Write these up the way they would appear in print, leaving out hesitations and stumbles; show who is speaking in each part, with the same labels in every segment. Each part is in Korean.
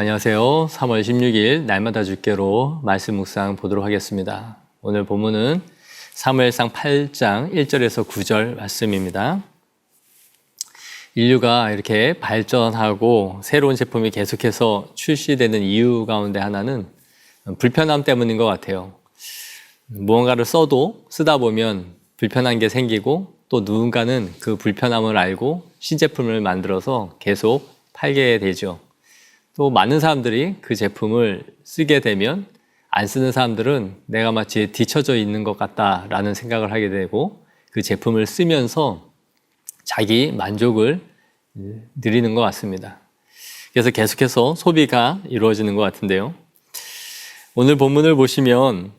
Speaker 1: 안녕하세요. 3월 16일 날마다 주께로 말씀 묵상 보도록 하겠습니다. 오늘 본문은 사무엘상 8장 1절에서 9절 말씀입니다. 인류가 이렇게 발전하고 새로운 제품이 계속해서 출시되는 이유 가운데 하나는 불편함 때문인 것 같아요. 무언가를 쓰다 보면 불편한 게 생기고 또 누군가는 그 불편함을 알고 신제품을 만들어서 계속 팔게 되죠. 또 많은 사람들이 그 제품을 쓰게 되면 안 쓰는 사람들은 내가 마치 뒤처져 있는 것 같다라는 생각을 하게 되고 그 제품을 쓰면서 자기 만족을 누리는 것 같습니다. 그래서 계속해서 소비가 이루어지는 것 같은데요. 오늘 본문을 보시면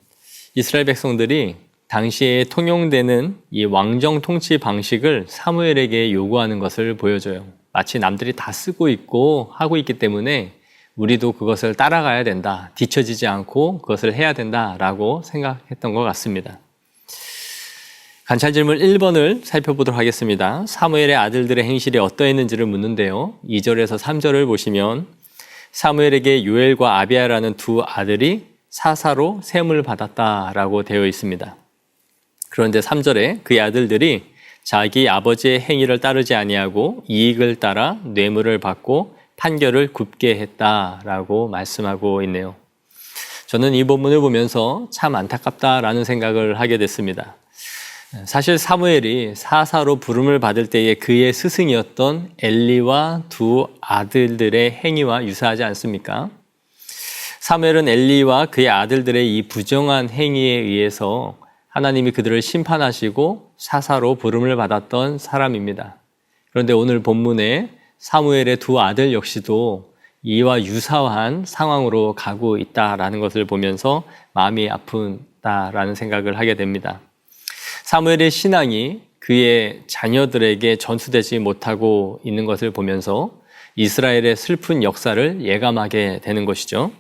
Speaker 1: 이스라엘 백성들이 당시에 통용되는 이 왕정 통치 방식을 사무엘에게 요구하는 것을 보여줘요. 마치 남들이 다 쓰고 있고 하고 있기 때문에 우리도 그것을 따라가야 된다. 뒤처지지 않고 그것을 해야 된다라고 생각했던 것 같습니다. 관찰 질문 1번을 살펴보도록 하겠습니다. 사무엘의 아들들의 행실이 어떠했는지를 묻는데요. 2절에서 3절을 보시면 사무엘에게 요엘과 아비야라는 두 아들이 사사로 셈을 받았다라고 되어 있습니다. 그런데 3절에 그의 아들들이 자기 아버지의 행위를 따르지 아니하고 이익을 따라 뇌물을 받고 판결을 굽게 했다라고 말씀하고 있네요. 저는 이 본문을 보면서 참 안타깝다라는 생각을 하게 됐습니다. 사실 사무엘이 사사로 부름을 받을 때에 그의 스승이었던 엘리와 두 아들들의 행위와 유사하지 않습니까? 사무엘은 엘리와 그의 아들들의 이 부정한 행위에 의해서 하나님이 그들을 심판하시고 사사로 부름을 받았던 사람입니다. 그런데 오늘 본문에 사무엘의 두 아들 역시도 이와 유사한 상황으로 가고 있다라는 것을 보면서 마음이 아프다라는 생각을 하게 됩니다. 사무엘의 신앙이 그의 자녀들에게 전수되지 못하고 있는 것을 보면서 이스라엘의 슬픈 역사를 예감하게 되는 것이죠.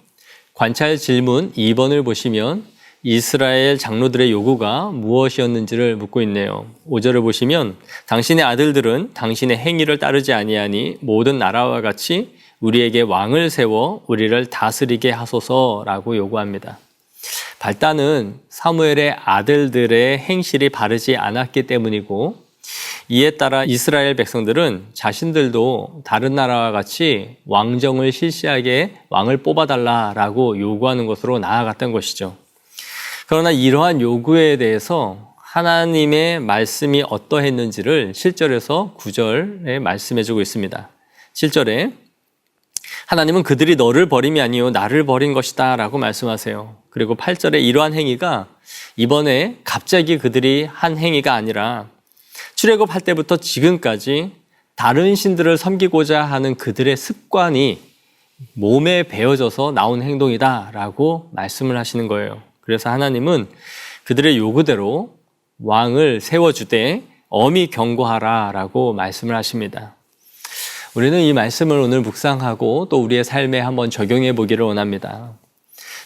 Speaker 1: 관찰 질문 2번을 보시면 이스라엘 장로들의 요구가 무엇이었는지를 묻고 있네요. 5절을 보시면 당신의 아들들은 당신의 행위를 따르지 아니하니 모든 나라와 같이 우리에게 왕을 세워 우리를 다스리게 하소서라고 요구합니다. 발단은 사무엘의 아들들의 행실이 바르지 않았기 때문이고 이에 따라 이스라엘 백성들은 자신들도 다른 나라와 같이 왕정을 실시하게 왕을 뽑아달라라고 요구하는 것으로 나아갔던 것이죠. 그러나 이러한 요구에 대해서 하나님의 말씀이 어떠했는지를 7절에서 9절에 말씀해주고 있습니다. 7절에 하나님은 그들이 너를 버림이 아니요 나를 버린 것이다 라고 말씀하세요. 그리고 8절에 이러한 행위가 이번에 갑자기 그들이 한 행위가 아니라 출애굽할 때부터 지금까지 다른 신들을 섬기고자 하는 그들의 습관이 몸에 배어져서 나온 행동이다 라고 말씀을 하시는 거예요. 그래서 하나님은 그들의 요구대로 왕을 세워주되 엄히 경고하라 라고 말씀을 하십니다. 우리는 이 말씀을 오늘 묵상하고 또 우리의 삶에 한번 적용해 보기를 원합니다.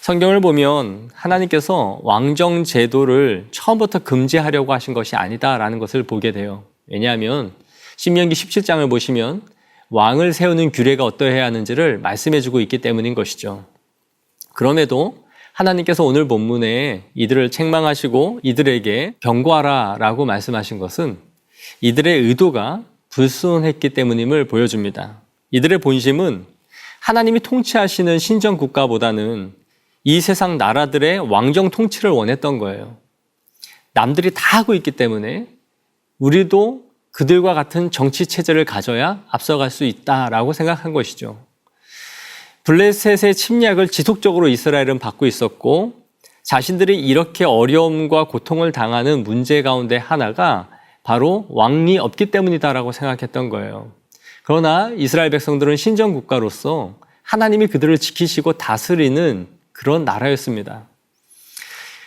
Speaker 1: 성경을 보면 하나님께서 왕정 제도를 처음부터 금지하려고 하신 것이 아니다라는 것을 보게 돼요. 왜냐하면 신명기 17장을 보시면 왕을 세우는 규례가 어떠해야 하는지를 말씀해 주고 있기 때문인 것이죠. 그럼에도 하나님께서 오늘 본문에 이들을 책망하시고 이들에게 경고하라 라고 말씀하신 것은 이들의 의도가 불순했기 때문임을 보여줍니다. 이들의 본심은 하나님이 통치하시는 신정 국가보다는 이 세상 나라들의 왕정 통치를 원했던 거예요. 남들이 다 하고 있기 때문에 우리도 그들과 같은 정치 체제를 가져야 앞서갈 수 있다라고 생각한 것이죠. 블레셋의 침략을 지속적으로 이스라엘은 받고 있었고 자신들이 이렇게 어려움과 고통을 당하는 문제 가운데 하나가 바로 왕이 없기 때문이다라고 생각했던 거예요. 그러나 이스라엘 백성들은 신정국가로서 하나님이 그들을 지키시고 다스리는 그런 나라였습니다.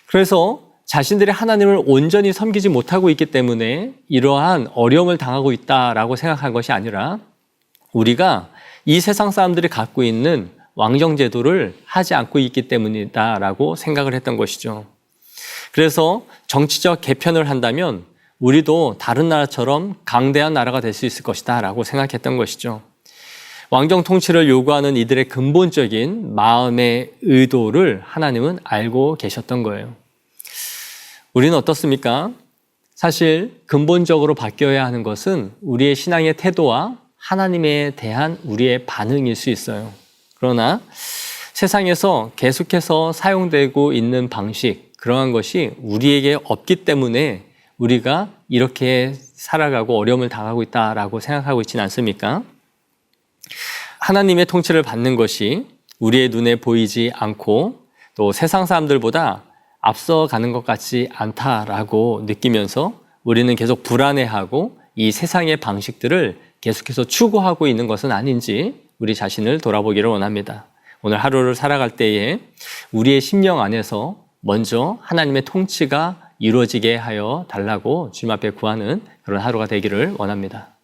Speaker 1: 그래서 자신들이 하나님을 온전히 섬기지 못하고 있기 때문에 이러한 어려움을 당하고 있다라고 생각한 것이 아니라 우리가 이 세상 사람들이 갖고 있는 왕정제도를 하지 않고 있기 때문이다라고 생각을 했던 것이죠. 그래서 정치적 개편을 한다면 우리도 다른 나라처럼 강대한 나라가 될 수 있을 것이다 라고 생각했던 것이죠. 왕정 통치를 요구하는 이들의 근본적인 마음의 의도를 하나님은 알고 계셨던 거예요. 우리는 어떻습니까? 사실 근본적으로 바뀌어야 하는 것은 우리의 신앙의 태도와 하나님에 대한 우리의 반응일 수 있어요. 그러나 세상에서 계속해서 사용되고 있는 방식, 그러한 것이 우리에게 없기 때문에 우리가 이렇게 살아가고 어려움을 당하고 있다라고 생각하고 있지는 않습니까? 하나님의 통치를 받는 것이 우리의 눈에 보이지 않고 또 세상 사람들보다 앞서가는 것 같지 않다라고 느끼면서 우리는 계속 불안해하고 이 세상의 방식들을 계속해서 추구하고 있는 것은 아닌지 우리 자신을 돌아보기를 원합니다. 오늘 하루를 살아갈 때에 우리의 심령 안에서 먼저 하나님의 통치가 이루어지게 하여 달라고 주님 앞에 구하는 그런 하루가 되기를 원합니다.